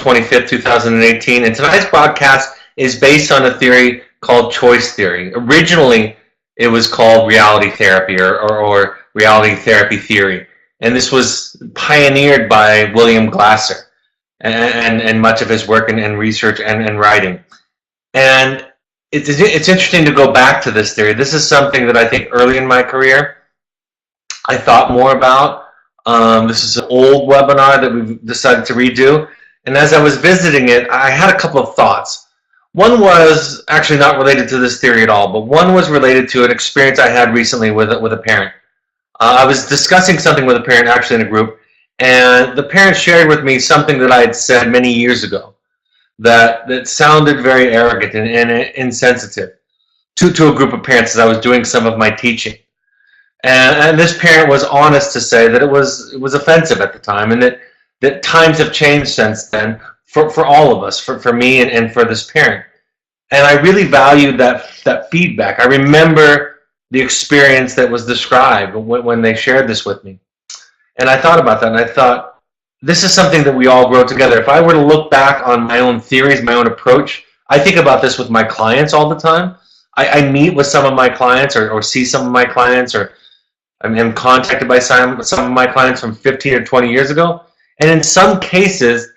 25th, 2018, and tonight's broadcast is based on a theory called choice theory. Originally, it was called reality therapy or reality therapy theory, and this was pioneered by William Glasser and much of his work and research and writing. And it's interesting to go back to this theory. This is something that I think early in my career I thought more about. This is an old webinar that we've decided to redo. And as I was visiting it, I had a couple of thoughts. One was actually not related to this theory at all, but one was related to an experience I had recently with a parent. I was discussing something with a parent actually in a group, and the parent shared with me something that I had said many years ago that sounded very arrogant and insensitive to a group of parents as I was doing some of my teaching. And this parent was honest to say that it was offensive at the time, and that times have changed since then for all of us, for me and for this parent. And I really valued that feedback. I remember the experience that was described when they shared this with me. And I thought about that, and I thought, this is something that we all grow together. If I were to look back on my own theories, my own approach, I think about this with my clients all the time. I meet with some of my clients or see some of my clients, or I'm contacted by some of my clients from 15 or 20 years ago. And in some cases,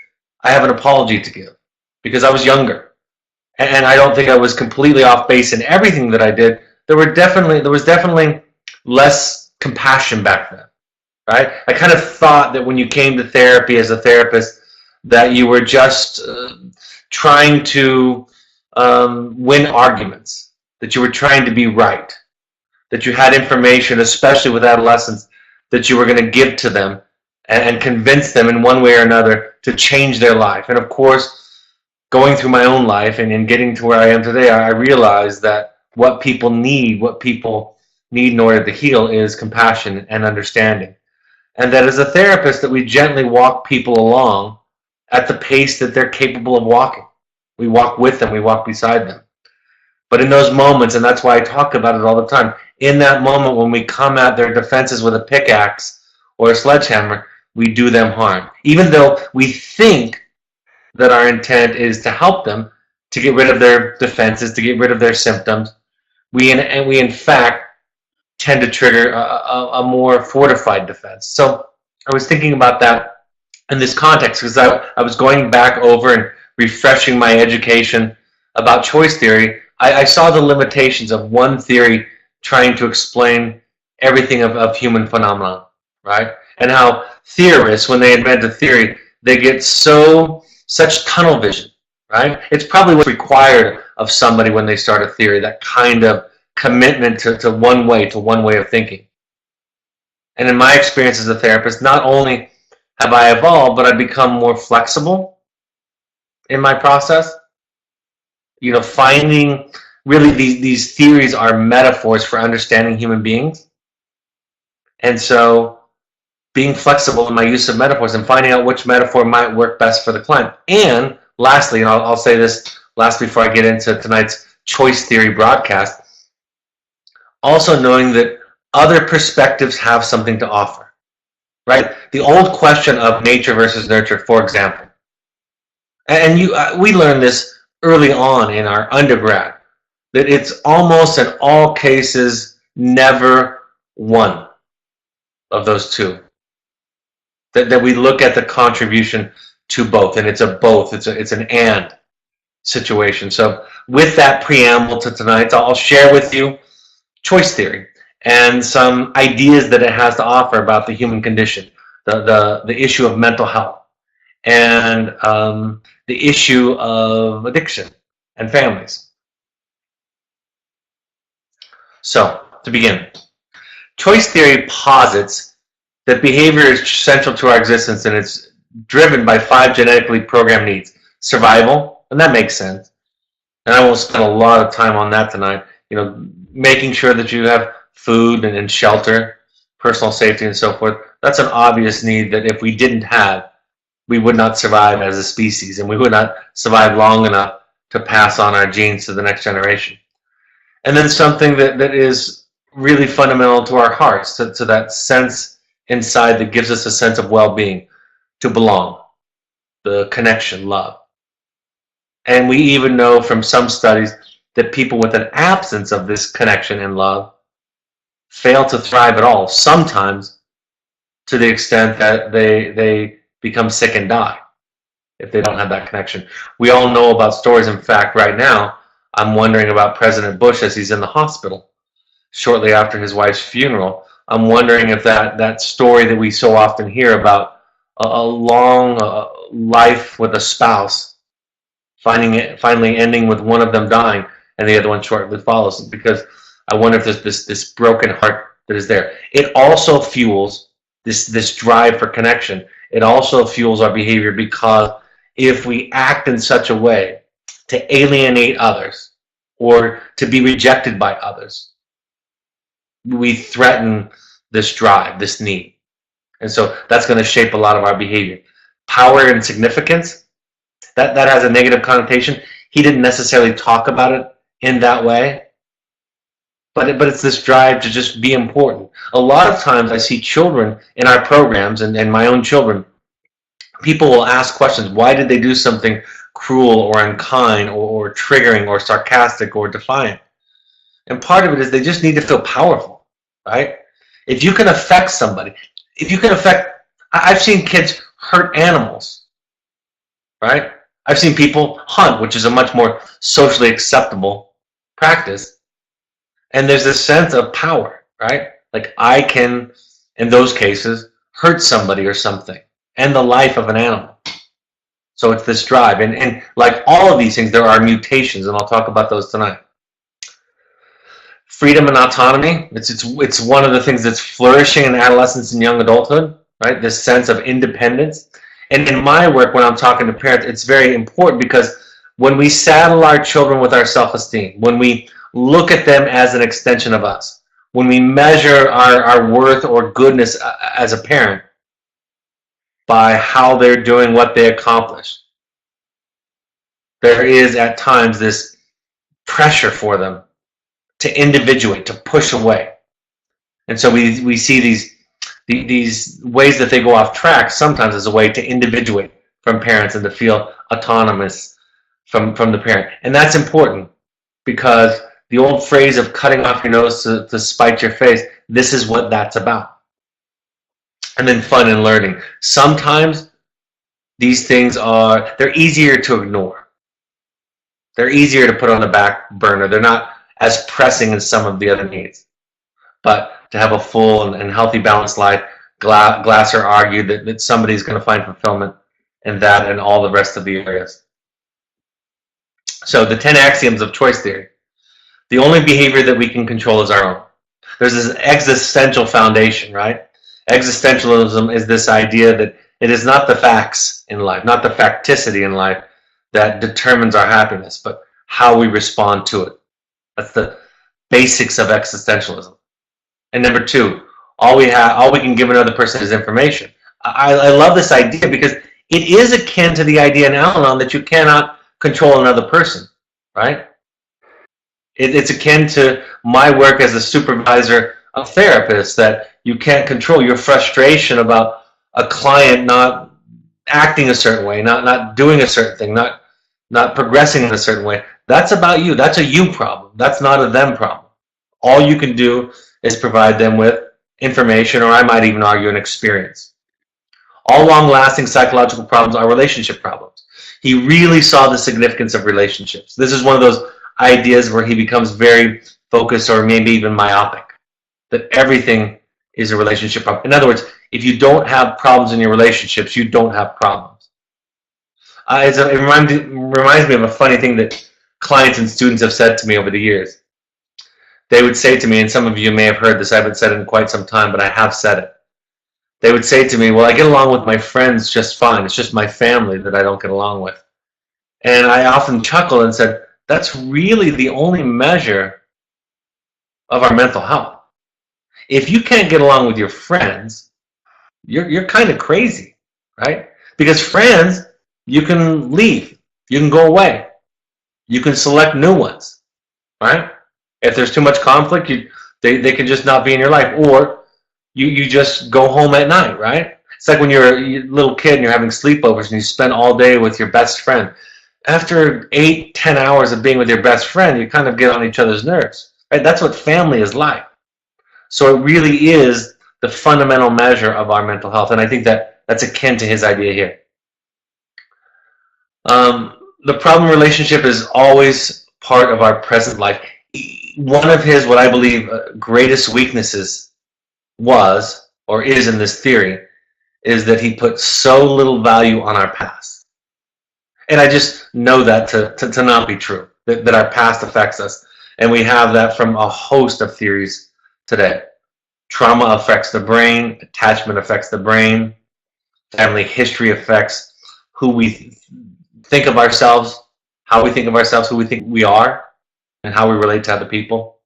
I have an apology to give because I was younger. And I don't think I was completely off base in everything that I did. There was definitely less compassion back then, right? I kind of thought that when you came to therapy as a therapist, that you were just trying to win arguments, that you were trying to be right, that you had information, especially with adolescents, that you were going to give to them and convince them in one way or another to change their life. And of course, going through my own life and getting to where I am today, I realized that what people need in order to heal is compassion and understanding. And that as a therapist, that we gently walk people along at the pace that they're capable of walking. We walk with them, we walk beside them. But in those moments, and that's why I talk about it all the time, in that moment when we come at their defenses with a pickaxe or a sledgehammer, we do them harm. Even though we think that our intent is to help them, to get rid of their defenses, to get rid of their symptoms, we in fact tend to trigger a more fortified defense. So I was thinking about that in this context because I was going back over and refreshing my education about choice theory. I saw the limitations of one theory trying to explain everything of human phenomena, right? And how theorists, when they invent a theory, they get such tunnel vision, right? It's probably what's required of somebody when they start a theory, that kind of commitment to one way of thinking. And in my experience as a therapist, not only have I evolved, but I've become more flexible in my process. Finding really these theories are metaphors for understanding human beings. And so being flexible in my use of metaphors and finding out which metaphor might work best for the client. And lastly, and I'll say this last before I get into tonight's choice theory broadcast, also knowing that other perspectives have something to offer, right? The old question of nature versus nurture, for example. And we learned this early on in our undergrad, that it's almost in all cases never one of those two. That we look at the contribution to both, and it's a both, it's an and situation. So with that preamble to tonight, I'll share with you choice theory and some ideas that it has to offer about the human condition, the issue of mental health, and the issue of addiction and families. So, to begin, choice theory posits that behavior is central to our existence, and it's driven by 5 genetically programmed needs. Survival, and that makes sense. And I won't spend a lot of time on that tonight. Making sure that you have food and shelter, personal safety, and so forth. That's an obvious need that if we didn't have, we would not survive as a species, and we would not survive long enough to pass on our genes to the next generation. And then something that is really fundamental to our hearts, to that sense inside that gives us a sense of well-being, to belong. the connection, love. And we even know from some studies that people with an absence of this connection and love fail to thrive at all, sometimes to the extent that they become sick and die if they don't have that connection. We all know about stories. In fact, right now, I'm wondering about President Bush as he's in the hospital shortly after his wife's funeral. I'm wondering if that story that we so often hear about a long life with a spouse, finally ending with one of them dying and the other one shortly follows, because I wonder if there's this broken heart that is there. It also fuels this drive for connection. It also fuels our behavior, because if we act in such a way to alienate others or to be rejected by others, we threaten this drive, this need. And so that's going to shape a lot of our behavior. Power and significance, that has a negative connotation. He didn't necessarily talk about it in that way, but it's this drive to just be important. A lot of times I see children in our programs, and my own children, people will ask questions. Why did they do something cruel or unkind or triggering or sarcastic or defiant? And part of it is they just need to feel powerful, right? If you can affect somebody, I've seen kids hurt animals, right? I've seen people hunt, which is a much more socially acceptable practice. And there's this sense of power, right? Like I can, in those cases, hurt somebody or something, and the life of an animal. So it's this drive. And like all of these things, there are mutations, and I'll talk about those tonight. Freedom and autonomy, it's one of the things that's flourishing in adolescence and young adulthood, right? This sense of independence. And in my work, when I'm talking to parents, it's very important, because when we saddle our children with our self-esteem, when we look at them as an extension of us, when we measure our worth or goodness as a parent by how they're doing what they accomplish, there is at times this pressure for them to individuate, to push away. And so we see these ways that they go off track sometimes as a way to individuate from parents and to feel autonomous from the parent. And that's important, because the old phrase of cutting off your nose to spite your face, this is what that's about. And then fun and learning. Sometimes these things they're easier to ignore. They're easier to put on the back burner. They're not as pressing as some of the other needs. But to have a full and healthy, balanced life, Glasser argued that somebody's going to find fulfillment in that and all the rest of the areas. So the 10 axioms of choice theory. The only behavior that we can control is our own. There's this existential foundation, right? Existentialism is this idea that it is not the facts in life, not the facticity in life that determines our happiness, but how we respond to it. That's the basics of existentialism. And number two, all we can give another person is information. I love this idea, because it is akin to the idea in Al-Anon that you cannot control another person, right? It's akin to my work as a supervisor of therapists, that you can't control your frustration about a client not acting a certain way, not doing a certain thing, not progressing in a certain way. That's about you. That's a you problem. That's not a them problem. All you can do is provide them with information, or I might even argue an experience. All long-lasting psychological problems are relationship problems. He really saw the significance of relationships. This is one of those ideas where he becomes very focused, or maybe even myopic, that everything is a relationship problem. In other words, if you don't have problems in your relationships, you don't have problems. It reminds me of a funny thing that clients and students have said to me over the years. They would say to me, and some of you may have heard this, I haven't said it in quite some time, but I have said it. They would say to me, well, I get along with my friends just fine. It's just my family that I don't get along with. And I often chuckled and said, that's really the only measure of our mental health. If you can't get along with your friends, you're kind of crazy, right? Because friends, you can leave. You can go away. You can select new ones, right? If there's too much conflict, they can just not be in your life. Or you just go home at night, right? It's like when you're a little kid and you're having sleepovers and you spend all day with your best friend. After 8, 10 hours of being with your best friend, you kind of get on each other's nerves, right? That's what family is like. So it really is the fundamental measure of our mental health, and I think that's akin to his idea here. The problem relationship is always part of our present life. One of his, what I believe, greatest weaknesses was, or is in this theory, is that he put so little value on our past. And I just know that to not be true, that our past affects us. And we have that from a host of theories today. Trauma affects the brain, attachment affects the brain, family history affects who we think of ourselves, how we think of ourselves, who we think we are, and how we relate to other people.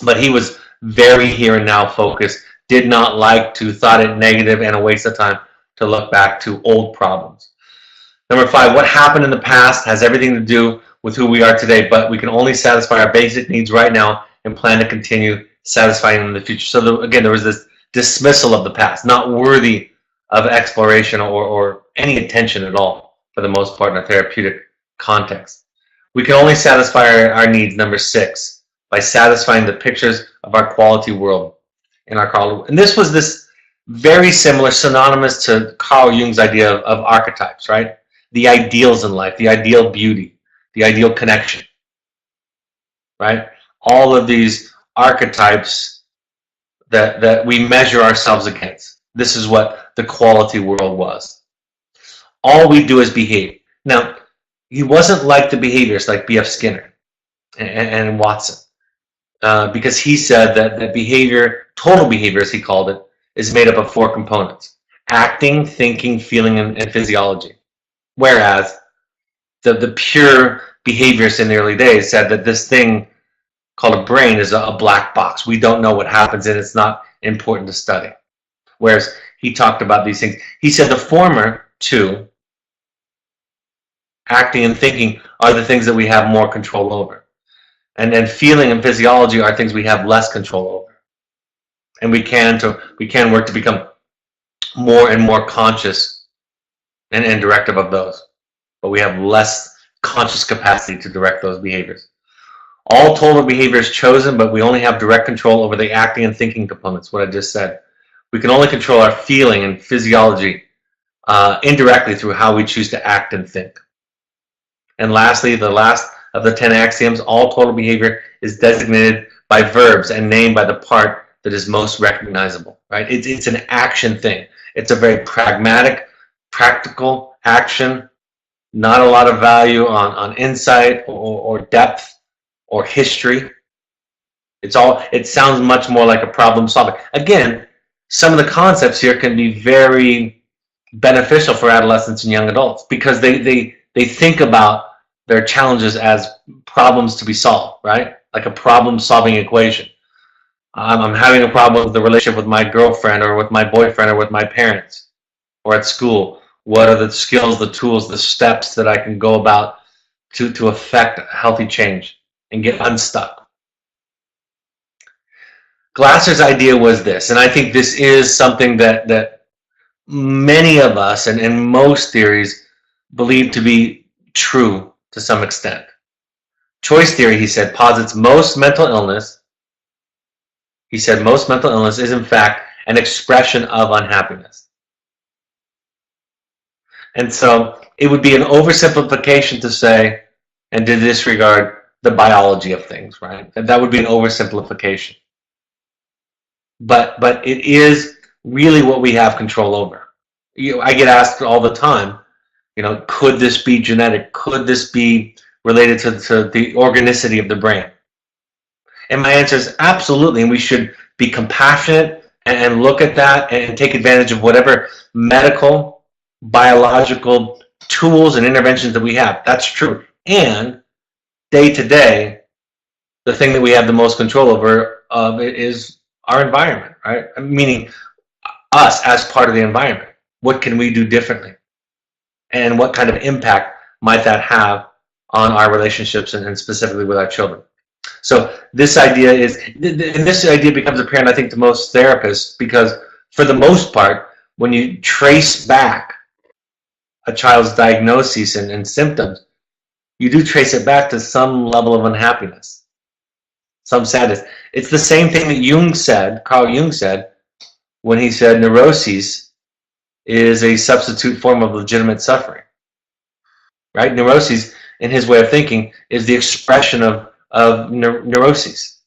But he was very here and now focused, did not like to, thought it negative and a waste of time to look back to old problems. Number 5, what happened in the past has everything to do with who we are today, but we can only satisfy our basic needs right now and plan to continue satisfying them in the future. So again, there was this dismissal of the past, not worthy of exploration or any attention at all for the most part in a therapeutic context. We can only satisfy our needs, number 6, by satisfying the pictures of our quality world in our Carl. And this was this very similar, synonymous to Carl Jung's idea of archetypes, right? The ideals in life, the ideal beauty, the ideal connection, right? All of these archetypes that we measure ourselves against. This is what the quality world was. All we do is behave. Now, he wasn't like the behaviors like B.F. Skinner and Watson, because he said that behavior, total behavior as he called it, is made up of 4 components: acting, thinking, feeling, and physiology. Whereas the pure behaviorists in the early days said that this thing called a brain is a black box. We don't know what happens and it's not important to study. Whereas he talked about these things. He said the former 2, acting and thinking, are the things that we have more control over. And then feeling and physiology are things we have less control over. And we can work to become more and more conscious and directive of those. But we have less conscious capacity to direct those behaviors. All total behavior is chosen, but we only have direct control over the acting and thinking components, what I just said. We can only control our feeling and physiology indirectly through how we choose to act and think. And lastly, the last of the 10 axioms, all total behavior is designated by verbs and named by the part that is most recognizable, right? It's an action thing. It's a very pragmatic, practical action, not a lot of value on insight or depth or history. It sounds much more like a problem solving. Again, some of the concepts here can be very beneficial for adolescents and young adults because they think about their challenges as problems to be solved, right? Like a problem-solving equation. I'm having a problem with the relationship with my girlfriend or with my boyfriend or with my parents or at school. What are the skills, the tools, the steps that I can go about to affect healthy change and get unstuck? Glasser's idea was this, and I think this is something that many of us and most theories believe to be true to some extent. Choice theory, he said, posits most mental illness. He said most mental illness is in fact an expression of unhappiness. And so it would be an oversimplification to say and to disregard the biology of things, right? That would be an oversimplification. But it is really what we have control over. I get asked all the time, could this be genetic? Could this be related to the organicity of the brain? And my answer is absolutely, and we should be compassionate and look at that and take advantage of whatever medical, biological tools and interventions that we have. That's true. And day to day, the thing that we have the most control over is our environment, right? Meaning us as part of the environment. What can we do differently? And what kind of impact might that have on our relationships and specifically with our children? So this idea becomes apparent, I think, to most therapists because for the most part, when you trace back a child's diagnosis and symptoms, you do trace it back to some level of unhappiness, some sadness. It's the same thing that Carl Jung said, when he said neuroses is a substitute form of legitimate suffering, right? Neuroses, in his way of thinking, is the expression of neuroses,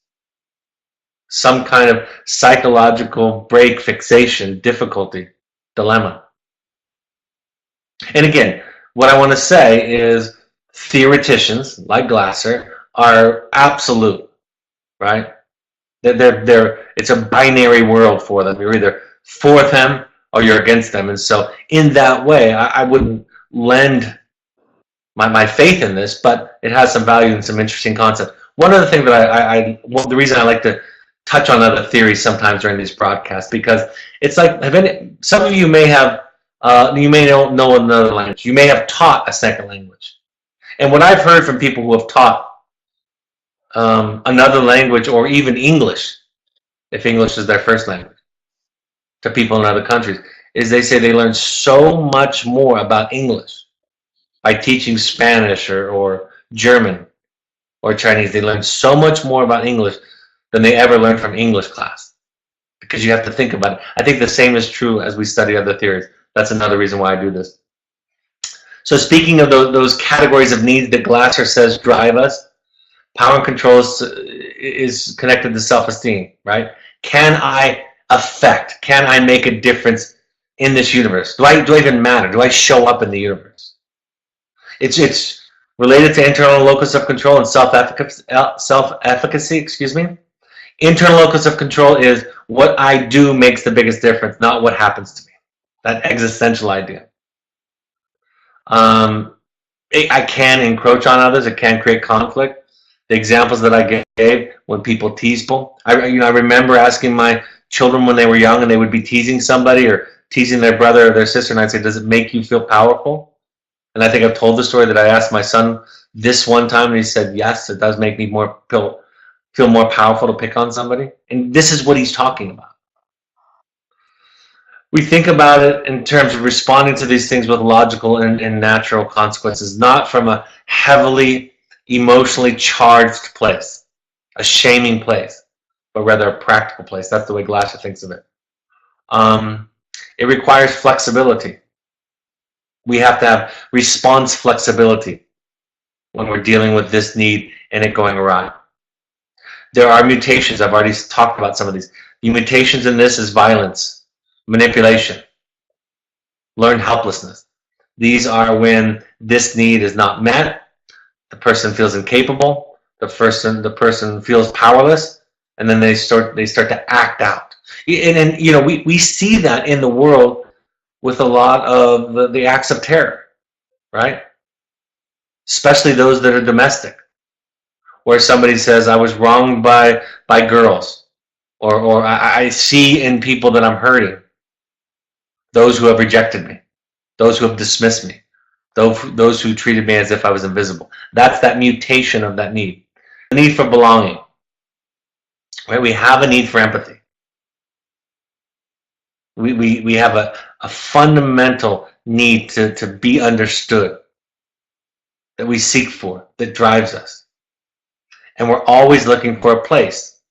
some kind of psychological break, fixation, difficulty, dilemma. And again, what I want to say is theoreticians like Glasser are absolute, right? It's a binary world for them. You're either for them or you're against them. And so in that way, I wouldn't lend my faith in this, but it has some value and some interesting concepts. One other thing that the reason I like to touch on other theories sometimes during these broadcasts, because it's like, some of you may have, you may know another language. You may have taught a second language. And what I've heard from people who have taught another language, or even English, if English is their first language, to people in other countries, is they say they learn so much more about English by teaching Spanish or German or Chinese. They learn so much more about English than they ever learned from English class, because you have to think about it. I think the same is true as we study other theories. That's another reason why I do this. So speaking of those categories of needs that Glasser says drive us, power and control is connected to self-esteem, right? Can I can I make a difference in this universe? Do I even matter? Do I show up in the universe? It's related to internal locus of control and self-efficacy, excuse me. Internal locus of control is what I do makes the biggest difference, not what happens to me. That existential idea. I can encroach on others. It can create conflict. The examples that I gave, when people tease people, I remember asking my children when they were young and they would be teasing somebody or teasing their brother or their sister, and I'd say, does it make you feel powerful? And I think I've told the story that I asked my son this one time, and he said, yes, it does make me feel more powerful to pick on somebody. And this is what he's talking about. We think about it in terms of responding to these things with logical and natural consequences, not from a heavily emotionally charged place, a shaming place, but rather a practical place. That's the way Glasser thinks of it. It requires flexibility. We have to have response flexibility when we're dealing with this need and it going awry. There are mutations. I've already talked about some of these. The mutations in this is violence, manipulation, learned helplessness. These are when this need is not met, the person feels incapable, the person feels powerless, and then they start to act out. And we see that in the world with a lot of the acts of terror, right? Especially those that are domestic, where somebody says, I was wronged by girls, or I see in people that I'm hurting, those who have rejected me, those who have dismissed me, those who treated me as if I was invisible. That's that mutation of that need. The need for belonging. Right? We have a need for empathy. We have a fundamental need to be understood, that we seek for, that drives us. And we're always looking for a place.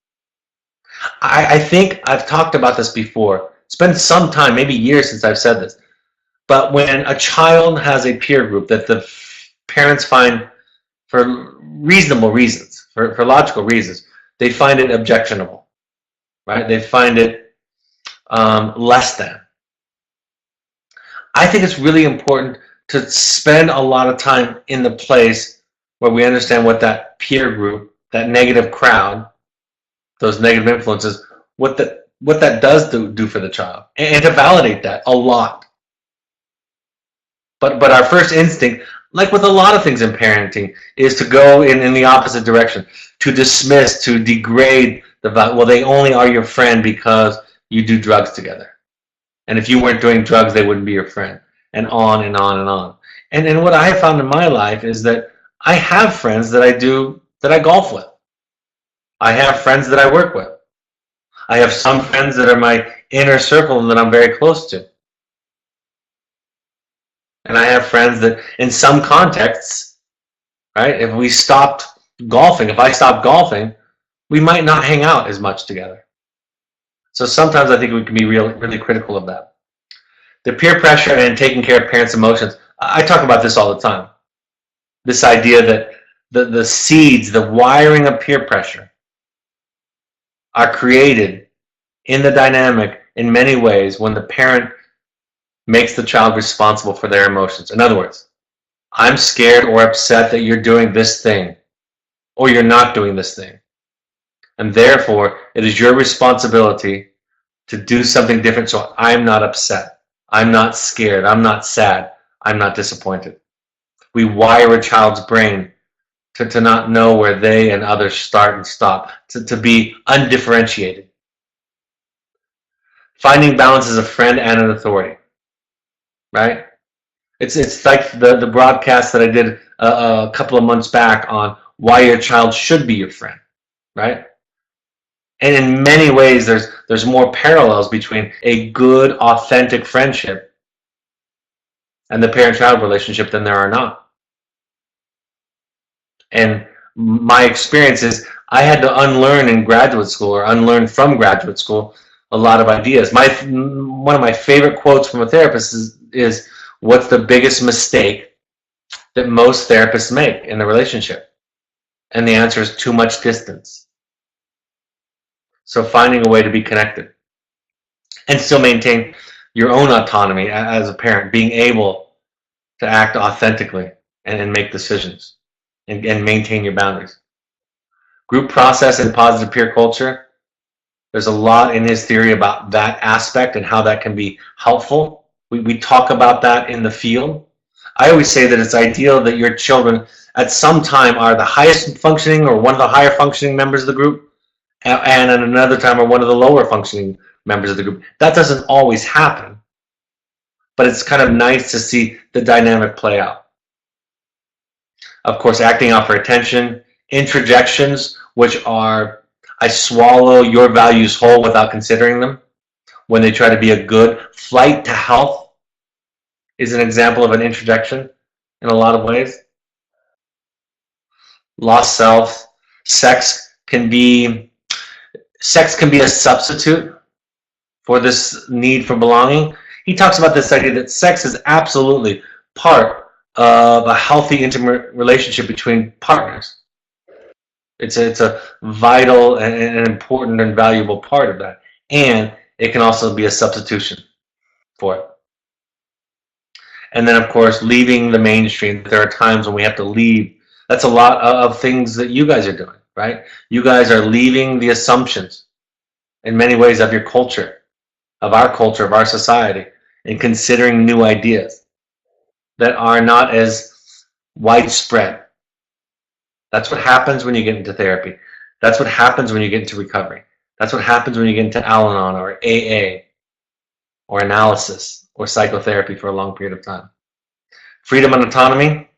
I think I've talked about this before. It's been some time, maybe years since I've said this. But when a child has a peer group that the parents find, for reasonable reasons, for logical reasons, they find it objectionable, right? They find it less than. I think it's really important to spend a lot of time in the place where we understand what that peer group, that negative crowd, those negative influences, what that does do for the child, and to validate that a lot. But our first instinct, like with a lot of things in parenting, is to go in the opposite direction, to dismiss, to degrade well, they only are your friend because you do drugs together. And if you weren't doing drugs, they wouldn't be your friend. And on and on and on. And what I have found in my life is that I have friends that I golf with. I have friends that I work with. I have some friends that are my inner circle and that I'm very close to. And I have friends that in some contexts, right, if we stopped golfing, if I stopped golfing, we might not hang out as much together. So sometimes I think we can be really critical of that. The peer pressure and taking care of parents' emotions. I talk about this all the time. This idea that the seeds, the wiring of peer pressure are created in the dynamic in many ways when the parent makes the child responsible for their emotions. In other words, I'm scared or upset that you're doing this thing or you're not doing this thing. And therefore, it is your responsibility to do something different so I'm not upset. I'm not scared. I'm not sad. I'm not disappointed. We wire a child's brain to not know where they and others start and stop, to be undifferentiated. Finding balance as a friend and an authority, right? It's like the broadcast that I did a couple of months back on why your child should be your friend, right? And in many ways, there's more parallels between a good, authentic friendship and the parent-child relationship than there are not. And my experience is I had to unlearn in graduate school or unlearn from graduate school a lot of ideas. One of my favorite quotes from a therapist is what's the biggest mistake that most therapists make in the relationship? And the answer is too much distance. So finding a way to be connected and still maintain your own autonomy as a parent, being able to act authentically and make decisions and maintain your boundaries. Group process and positive peer culture. There's a lot in his theory about that aspect and how that can be helpful. We talk about that in the field. I always say that it's ideal that your children at some time are the highest functioning or one of the higher functioning members of the group, and at another time are one of the lower functioning members of the group. That doesn't always happen, but it's kind of nice to see the dynamic play out. Of course, acting out for attention, introjections, which are I swallow your values whole without considering them when they try to be a good. Flight to health is an example of an introjection in a lot of ways. Lost self. Sex can be a substitute for this need for belonging. He talks about this idea that sex is absolutely part of a healthy, intimate relationship between partners. It's a vital and important and valuable part of that. And it can also be a substitution for it. And then, of course, leaving the mainstream. There are times when we have to leave. That's a lot of things that you guys are doing, right? You guys are leaving the assumptions in many ways of your culture, of our society, and considering new ideas that are not as widespread. That's what happens when you get into therapy. That's what happens when you get into recovery. That's what happens when you get into Al-Anon or AA or analysis or psychotherapy for a long period of time. Freedom and autonomy.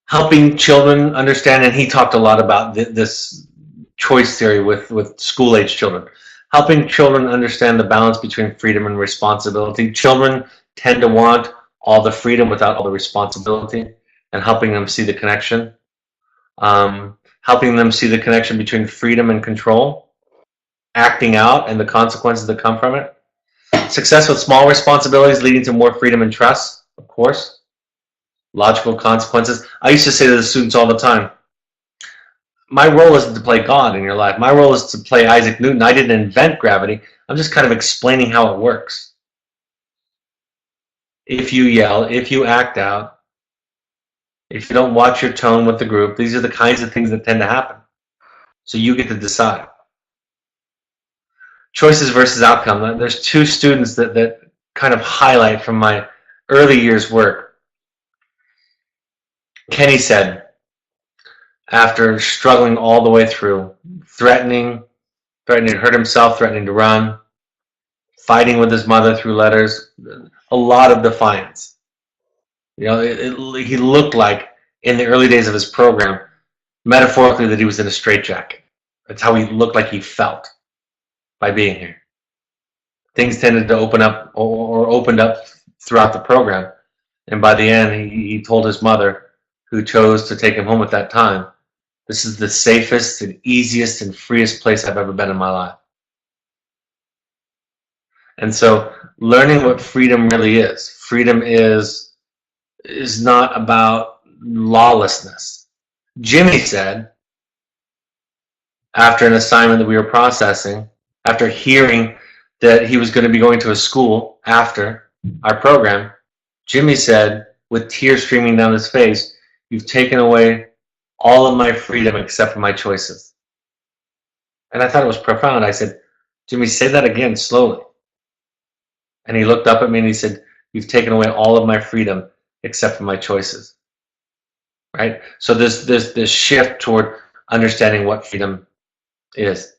Helping children understand, and he talked a lot about this choice theory with school-age children. Helping children understand the balance between freedom and responsibility. Children tend to want all the freedom without all the responsibility, and helping them see the connection. Helping them see the connection between freedom and control, acting out and the consequences that come from it. Success with small responsibilities leading to more freedom and trust, of course. Logical consequences. I used to say to the students all the time, my role isn't to play God in your life. My role is to play Isaac Newton. I didn't invent gravity. I'm just kind of explaining how it works. If you yell, if you act out, if you don't watch your tone with the group, these are the kinds of things that tend to happen. So you get to decide. Choices versus outcome. There's two students that kind of highlight from my early years' work. Kenny said, after struggling all the way through, threatening to hurt himself, threatening to run, fighting with his mother through letters, a lot of defiance. You know, he looked like, in the early days of his program, metaphorically, that he was in a straitjacket. That's how he looked like he felt by being here. Things tended to open up or opened up throughout the program. And by the end, he told his mother, who chose to take him home at that time, "This is the safest and easiest and freest place I've ever been in my life." And so learning what freedom really is. Freedom is not about lawlessness. Jimmy said, after an assignment that we were processing, after hearing that he was going to be going to a school after our program, Jimmy said, with tears streaming down his face, "You've taken away all of my freedom except for my choices." And I thought it was profound. I said, "Jimmy, say that again slowly." And he looked up at me and he said, "You've taken away all of my freedom except for my choices." Right? So this shift toward understanding what freedom is.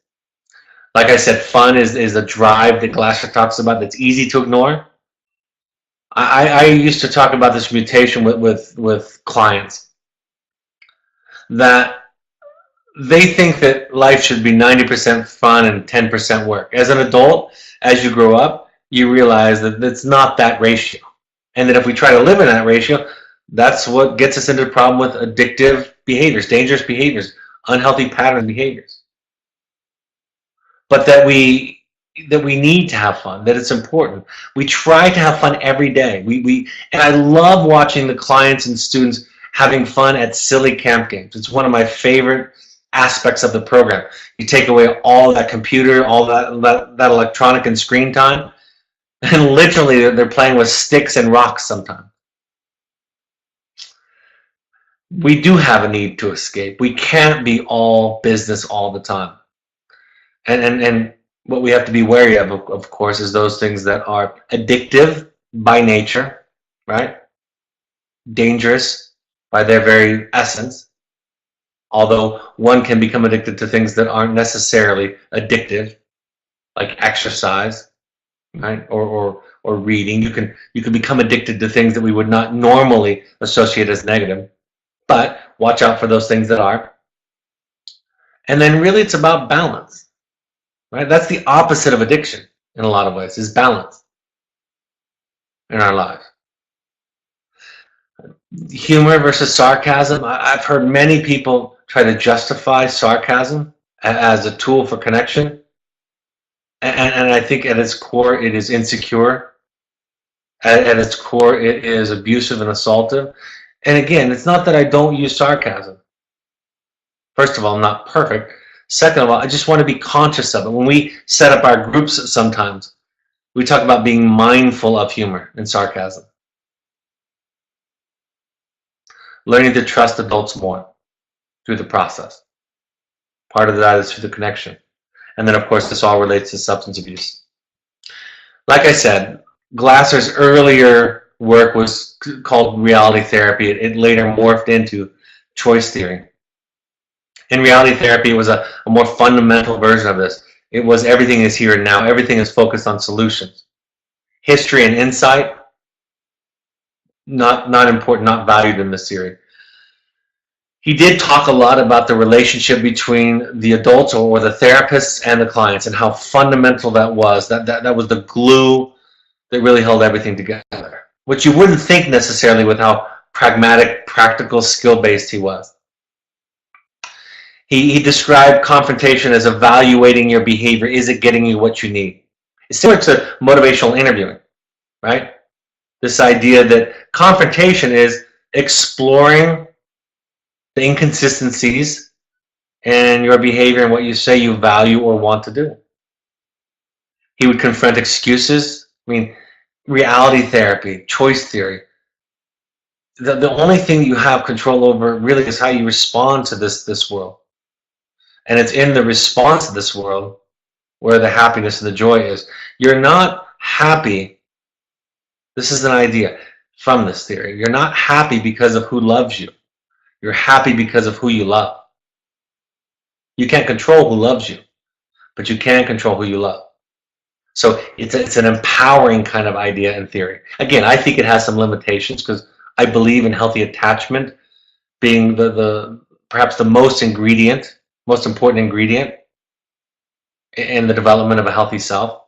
Like I said, fun is a drive that Glasser talks about that's easy to ignore. I used to talk about this mutation with clients, that they think that life should be 90% fun and 10% work. As an adult, as you grow up, you realize that it's not that ratio. And that if we try to live in that ratio, that's what gets us into the problem with addictive behaviors, dangerous behaviors, unhealthy pattern behaviors. But that we need to have fun, that it's important. We try to have fun every day. And I love watching the clients and students having fun at silly camp games. It's one of my favorite aspects of the program. You take away all that computer, all that electronic and screen time, and literally they're playing with sticks and rocks sometimes. We do have a need to escape. We can't be all business all the time. And what we have to be wary of course, is those things that are addictive by nature, right? Dangerous by their very essence. Although one can become addicted to things that aren't necessarily addictive, like exercise, right? Or reading. You can become addicted to things that we would not normally associate as negative. But watch out for those things that are. And then really it's about balance. Right? That's the opposite of addiction in a lot of ways, is balance in our lives. Humor versus sarcasm. I've heard many people try to justify sarcasm as a tool for connection. And I think at its core, it is insecure. At its core, it is abusive and assaultive. And again, it's not that I don't use sarcasm. First of all, I'm not perfect. Second of all, I just want to be conscious of it. When we set up our groups sometimes, we talk about being mindful of humor and sarcasm. Learning to trust adults more through the process. Part of that is through the connection. And then, of course, this all relates to substance abuse. Like I said, Glasser's earlier work was called reality therapy. It later morphed into choice theory. In reality therapy, it was a more fundamental version of this. It was everything is here and now. Everything is focused on solutions. History and insight, not important, not valued in this theory. He did talk a lot about the relationship between the adults or the therapists and the clients, and how fundamental that was. That was the glue that really held everything together, which you wouldn't think necessarily with how pragmatic, practical, skill-based he was. He described confrontation as evaluating your behavior. Is it getting you what you need? It's similar to motivational interviewing, right? This idea that confrontation is exploring the inconsistencies in your behavior and what you say you value or want to do. He would confront excuses. I mean, reality therapy, choice theory. The only thing that you have control over really is how you respond to this world. And it's in the response to this world where the happiness and the joy is. You're not happy. This is an idea from this theory. You're not happy because of who loves you. You're happy because of who you love. You can't control who loves you, but you can control who you love. So it's an empowering kind of idea in theory. Again, I think it has some limitations because I believe in healthy attachment being perhaps the most important ingredient in the development of a healthy self.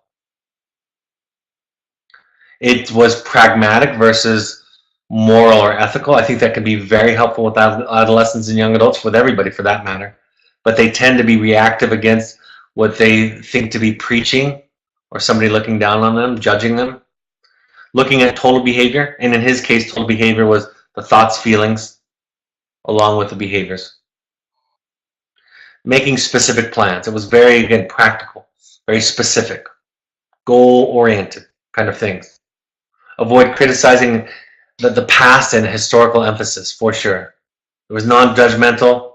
It was pragmatic versus moral or ethical. I think that can be very helpful with adolescents and young adults, with everybody for that matter. But they tend to be reactive against what they think to be preaching, or somebody looking down on them, judging them. Looking at total behavior, and in his case, total behavior was the thoughts, feelings, along with the behaviors. Making specific plans. It was very, again, practical, very specific, goal-oriented kind of things. Avoid criticizing the past and historical emphasis, for sure. It was non-judgmental,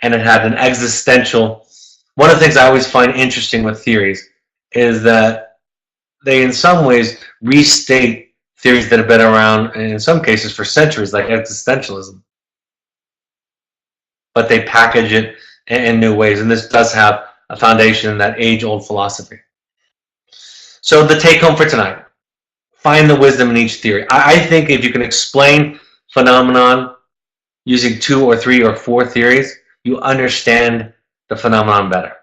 and it had an existential. One of the things I always find interesting with theories is that they, in some ways, restate theories that have been around, in some cases, for centuries, like existentialism. But they package it in new ways, and this does have a foundation in that age-old philosophy. So the take-home for tonight: find the wisdom in each theory. I think if you can explain phenomenon using 2 or 3 or 4 theories, you understand the phenomenon better.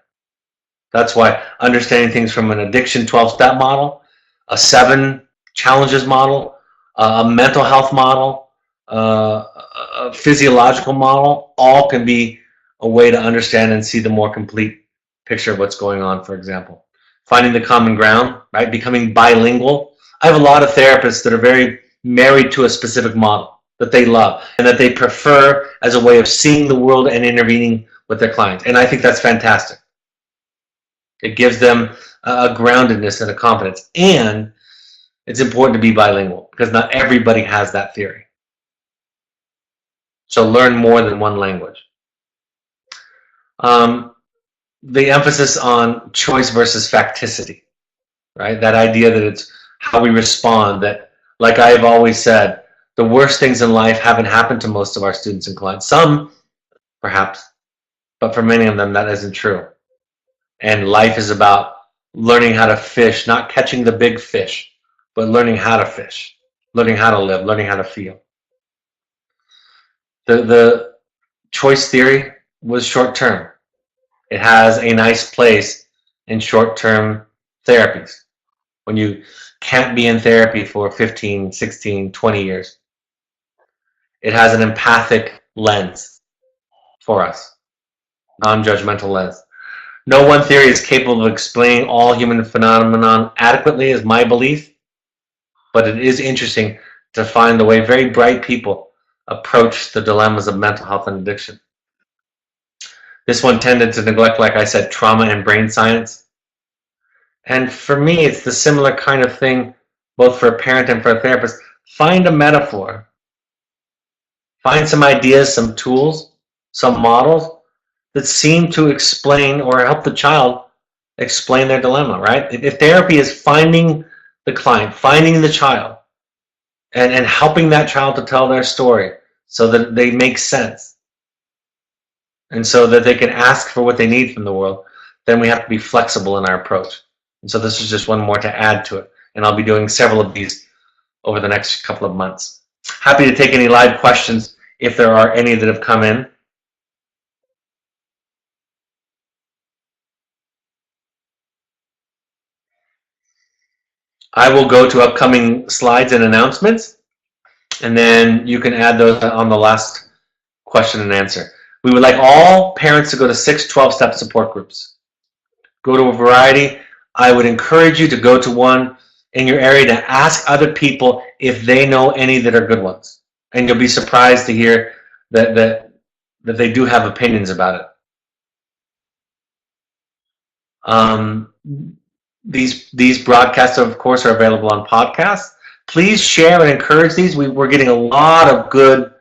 That's why understanding things from an addiction 12-step model, a 7 challenges model, a mental health model, a physiological model, all can be a way to understand and see the more complete picture of what's going on, for example. Finding the common ground, right? Becoming bilingual. I have a lot of therapists that are very married to a specific model that they love and that they prefer as a way of seeing the world and intervening with their clients. And I think that's fantastic. It gives them a groundedness and a confidence. And it's important to be bilingual because not everybody has that theory. So learn more than one language. The emphasis on choice versus facticity, right? That idea that it's how we respond, that, like I've always said, the worst things in life haven't happened to most of our students and clients. Some, perhaps, but for many of them, that isn't true. And life is about learning how to fish, not catching the big fish, but learning how to fish, learning how to live, learning how to feel. The choice theory was short-term. It has a nice place in short-term therapies when you can't be in therapy for 15, 16, 20 years. It has an empathic lens for us, non-judgmental lens. No one theory is capable of explaining all human phenomenon adequately, is my belief, but it is interesting to find the way very bright people approach the dilemmas of mental health and addiction. This one tended to neglect, like I said, trauma and brain science. And for me, it's the similar kind of thing, both for a parent and for a therapist. Find a metaphor. Find some ideas, some tools, some models that seem to explain or help the child explain their dilemma, right? If therapy is finding the client, finding the child, and helping that child to tell their story so that they make sense, and so that they can ask for what they need from the world, then we have to be flexible in our approach. And so this is just one more to add to it. And I'll be doing several of these over the next couple of months. Happy to take any live questions if there are any that have come in. I will go to upcoming slides and announcements, and then you can add those on the last question and answer. We would like all parents to go to 6 12-step support groups. Go to a variety. I would encourage you to go to one in your area to ask other people if they know any that are good ones. And you'll be surprised to hear that they do have opinions about it. These broadcasts, of course, are available on podcasts. Please share and encourage these. We're getting a lot of good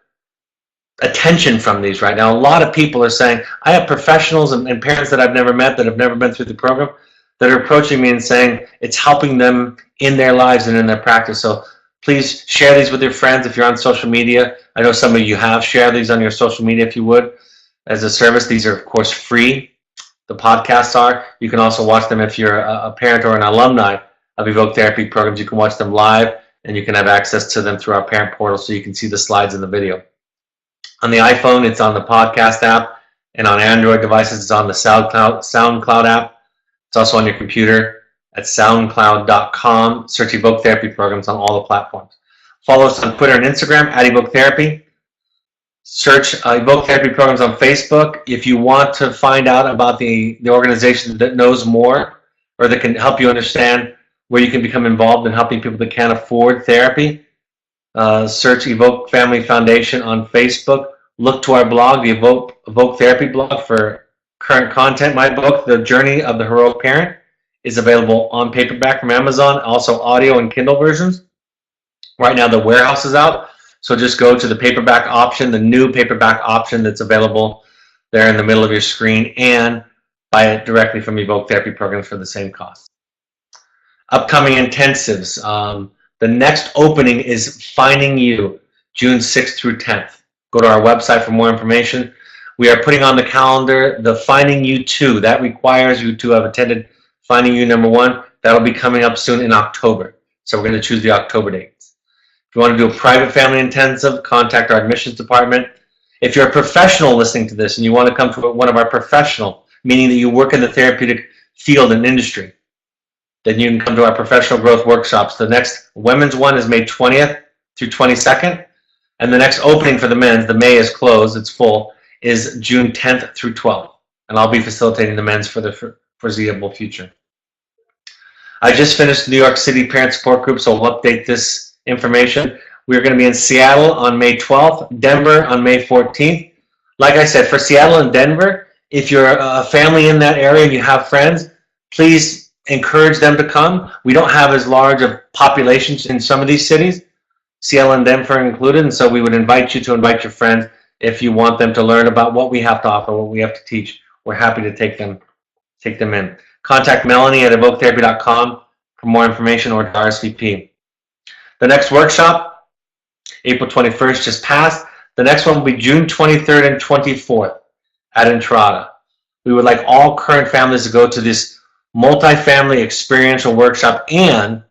attention from these right now. A lot of people are saying, I have professionals and parents that I've never met, that have never been through the program, that are approaching me and saying it's helping them in their lives and in their practice. So please share these with your friends. If you're on social media, I know some of you have, share these on your social media if you would, as a service. These are, of course, free. The podcasts are. You can also watch them if you're a parent or an alumni of Evoke Therapy programs. You can watch them live, and you can have access to them through our parent portal so you can see the slides in the video. On the iPhone, it's on the podcast app, and on Android devices, it's on the SoundCloud app. It's also on your computer. at soundcloud.com. Search Evoke Therapy Programs on all the platforms. Follow us on Twitter and Instagram at Evoke Therapy. Search Evoke Therapy Programs on Facebook. If you want to find out about the organization that knows more or that can help you understand where you can become involved in helping people that can't afford therapy, search Evoke Family Foundation on Facebook. Look to our blog, the Evoke Therapy blog, for current content. My book, The Journey of the Heroic Parent, is available on paperback from Amazon, also audio and Kindle versions. Right now the warehouse is out, so just go to the paperback option, the new paperback option that's available there in the middle of your screen, and buy it directly from Evoke Therapy Programs for the same cost. Upcoming intensives. The next opening is Finding You, June 6th through 10th. Go to our website for more information. We are putting on the calendar the Finding You 2. That requires you to have attended Finding You number 1. That'll be coming up soon in October. So we're going to choose the October dates. If you want to do a private family intensive, contact our admissions department. If you're a professional listening to this and you want to come to one of our professional, meaning that you work in the therapeutic field and industry, then you can come to our professional growth workshops. The next women's one is May 20th through 22nd. And the next opening for the men's, the May is closed, it's full, is June 10th through 12th. And I'll be facilitating the men's for the foreseeable future. I just finished the New York City Parent Support Group, so I'll update this information. We're going to be in Seattle on May 12th, Denver on May 14th. Like I said, for Seattle and Denver, if you're a family in that area and you have friends, please encourage them to come. We don't have as large of populations in some of these cities, Seattle and Denver included, and so we would invite you to invite your friends if you want them to learn about what we have to offer, what we have to teach. We're happy to take them in. Contact Melanie at evoketherapy.com for more information or to RSVP. The next workshop, April 21st, just passed. The next one will be June 23rd and 24th at Entrada. We would like all current families to go to this multi-family experiential workshop, and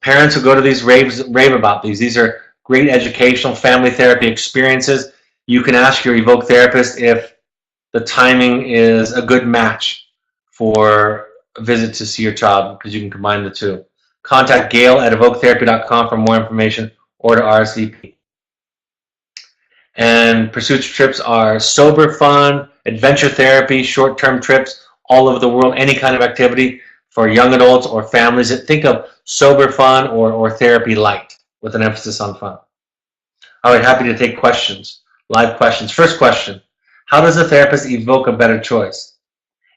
parents who go to these rave about these. These are great educational family therapy experiences. You can ask your Evoke therapist if the timing is a good match for a visit to see your child, because you can combine the two. Contact Gail at evoketherapy.com for more information or to RSVP. And pursuit trips are sober fun, adventure therapy, short-term trips all over the world, any kind of activity for young adults or families. Think of sober fun or therapy light with an emphasis on fun. All right, happy to take questions, live questions. First question, how does a therapist evoke a better choice?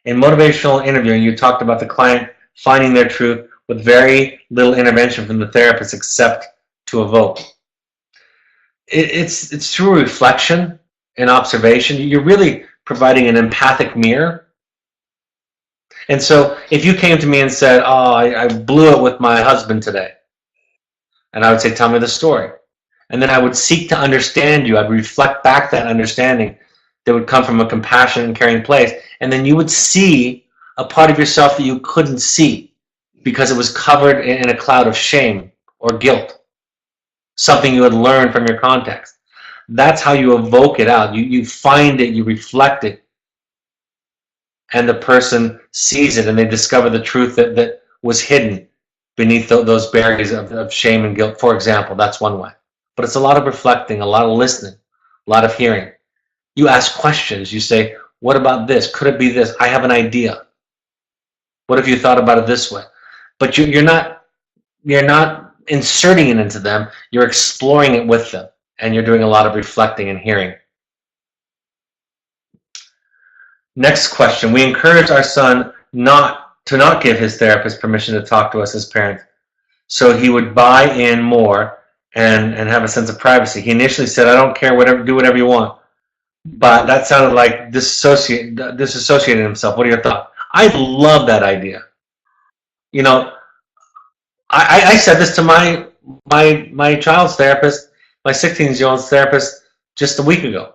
In motivational interviewing, you talked about the client finding their truth with very little intervention from the therapist except to evoke. It's through reflection and observation. You're really providing an empathic mirror. And so if you came to me and said, oh, I blew it with my husband today, and I would say, tell me the story. And then I would seek to understand you. I'd reflect back that understanding that would come from a compassionate and caring place. And then you would see a part of yourself that you couldn't see because it was covered in a cloud of shame or guilt, something you had learned from your context. That's how you evoke it out. You find it, you reflect it, and the person sees it and they discover the truth that was hidden beneath those barriers of shame and guilt. For example, that's one way. But it's a lot of reflecting, a lot of listening, a lot of hearing. You ask questions. You say, what about this? Could it be this? I have an idea. What if you thought about it this way? But you're not inserting it into them. You're exploring it with them. And you're doing a lot of reflecting and hearing. Next question. We encourage our son not give his therapist permission to talk to us as parents, so he would buy in more and have a sense of privacy. He initially said, I don't care, do whatever you want. But that sounded like disassociating himself. What are your thoughts? I love that idea. You know, I said this to my child's therapist, my 16-year-old's therapist, just a week ago.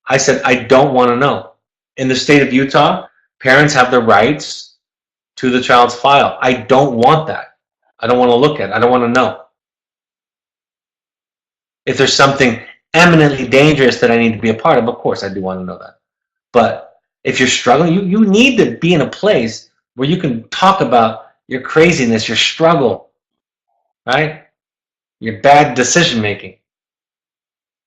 I said, I don't want to know. In the state of Utah, parents have the rights to the child's file. I don't want that. I don't want to look at it. I don't want to know. If there's something eminently dangerous that I need to be a part of course I do want to know that. But if you're struggling, you need to be in a place where you can talk about your craziness, your struggle, right? Your bad decision making,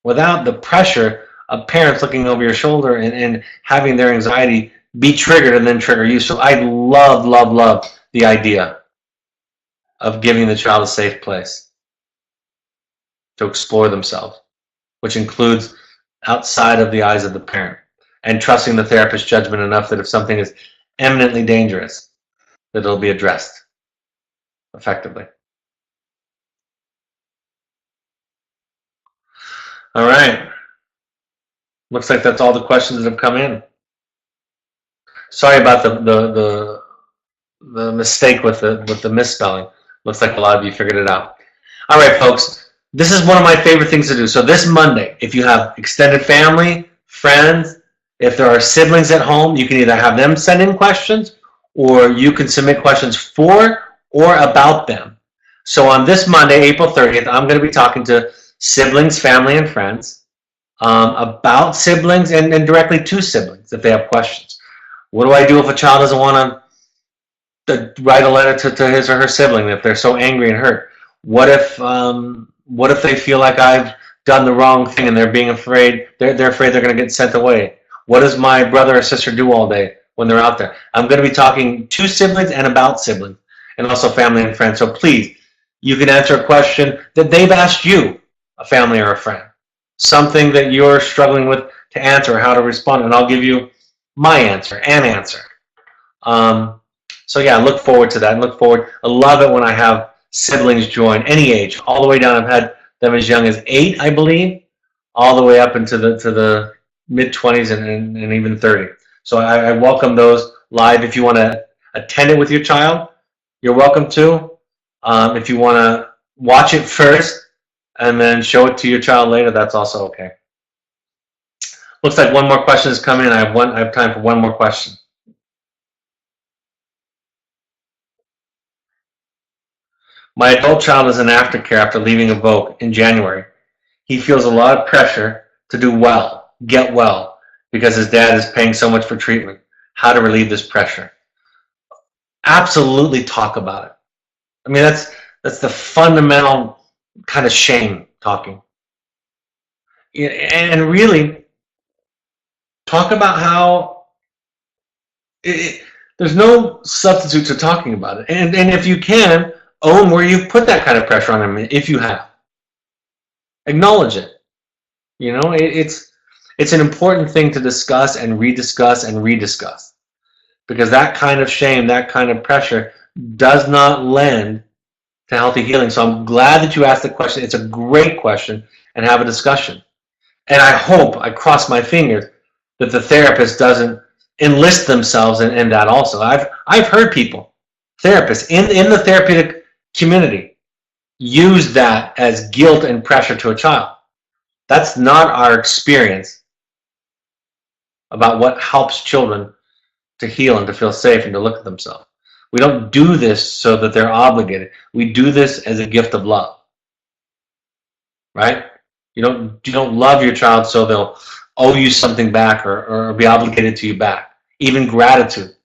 without the pressure of parents looking over your shoulder and having their anxiety be triggered and then trigger you. So I love, love, love the idea of giving the child a safe place to explore themselves, which includes outside of the eyes of the parent, and trusting the therapist's judgment enough that if something is eminently dangerous, that it'll be addressed effectively. All right. Looks like that's all the questions that have come in. Sorry about the mistake with the misspelling. Looks like a lot of you figured it out. All right, folks. This is one of my favorite things to do. So this Monday, if you have extended family, friends, if there are siblings at home, you can either have them send in questions, or you can submit questions for or about them. So on this Monday, April 30th, I'm going to be talking to siblings, family, and friends about siblings and directly to siblings if they have questions. What do I do if a child doesn't want to write a letter to his or her sibling if they're so angry and hurt? What if they feel like I've done the wrong thing and they're being afraid? They're afraid they're going to get sent away. What does my brother or sister do all day when they're out there? I'm going to be talking to siblings and about siblings, and also family and friends. So please, you can answer a question that they've asked you, a family or a friend, something that you're struggling with to answer, how to respond, and I'll give you my answer, an answer. So yeah, look forward to that. And look forward. I love it when I have siblings join, any age, all the way down. I've had them as young as 8, I believe, all the way up into the mid-20s and even 30. So I welcome those live. If you want to attend it with your child, you're welcome to. If you want to watch it first and then show it to your child later, that's also okay. Looks like one more question is coming in. I have time for one more question. My adult child is in aftercare after leaving Evoke in January. He feels a lot of pressure to do well, get well, because his dad is paying so much for treatment. How to relieve this pressure? Absolutely talk about it. I mean, that's the fundamental kind of shame talking. And really talk about how there's no substitute to talking about it. And if you can, own where you've put that kind of pressure on him, if you have. Acknowledge it. You know, it's an important thing to discuss and rediscuss and rediscuss, because that kind of shame, that kind of pressure does not lend to healthy healing. So I'm glad that you asked the question. It's a great question, and have a discussion. And I hope, I cross my fingers, that the therapist doesn't enlist themselves in that also. I've heard people, therapists in the therapeutic community, use that as guilt and pressure to a child. That's not our experience about what helps children to heal and to feel safe and to look at themselves. We don't do this so that they're obligated. We do this as a gift of love, right? You don't love your child so they'll owe you something back or be obligated to you back. Even gratitude.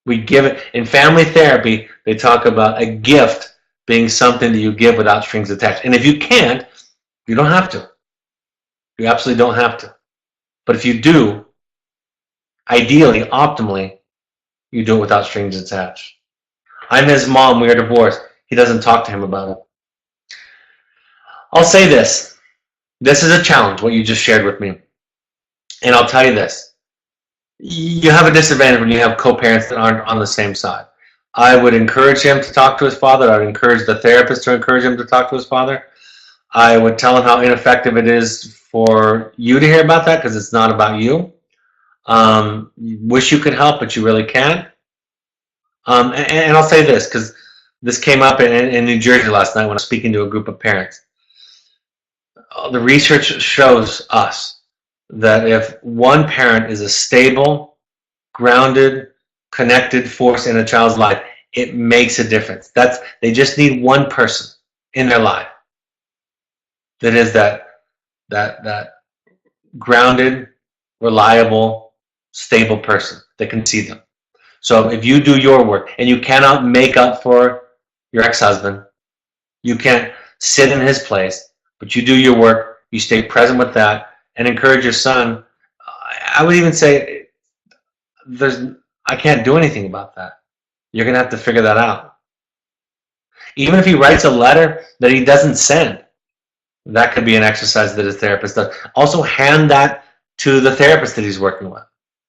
We give it. In family therapy, they talk about a gift being something that you give without strings attached. And if you can't, you don't have to. You absolutely don't have to. But if you do, ideally, optimally, you do it without strings attached. I'm his mom. We are divorced. He doesn't talk to him about it. I'll say this. This is a challenge, what you just shared with me. And I'll tell you this. You have a disadvantage when you have co-parents that aren't on the same side. I would encourage him to talk to his father. I would encourage the therapist to encourage him to talk to his father. I would tell him how ineffective it is for you to hear about that, because it's not about you. You wish you could help, but you really can't. And I'll say this, because this came up in New Jersey last night when I was speaking to a group of parents. The research shows us that if one parent is a stable, grounded, connected force in a child's life, it makes a difference. They just need one person in their life that is that grounded, reliable, stable person that can see them. So if you do your work, and you cannot make up for your ex-husband, you can't sit in his place, but you do your work, you stay present with that, and encourage your son. I would even say, I can't do anything about that. You're going to have to figure that out. Even if he writes a letter that he doesn't send, that could be an exercise that his therapist does. Also, hand that to the therapist that he's working with,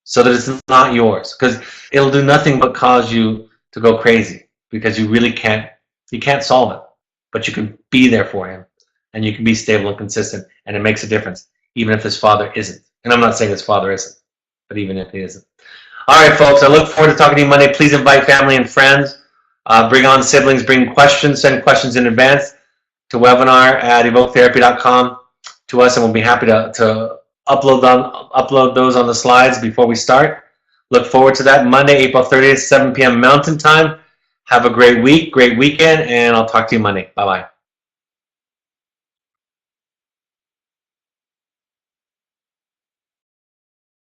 so that it's not yours, because it'll do nothing but cause you to go crazy, because you can't solve it, but you can be there for him, and you can be stable and consistent, and it makes a difference, even if his father isn't. And I'm not saying his father isn't, but even if he isn't. All right, folks, I look forward to talking to you Monday. Please invite family and friends. Bring on siblings. Bring questions. Send questions in advance to webinar@evoketherapy.com to us, and we'll be happy to upload those on the slides before we start. Look forward to that. Monday, April 30th, 7 p.m. Mountain Time. Have a great week, great weekend, and I'll talk to you Monday. Bye-bye.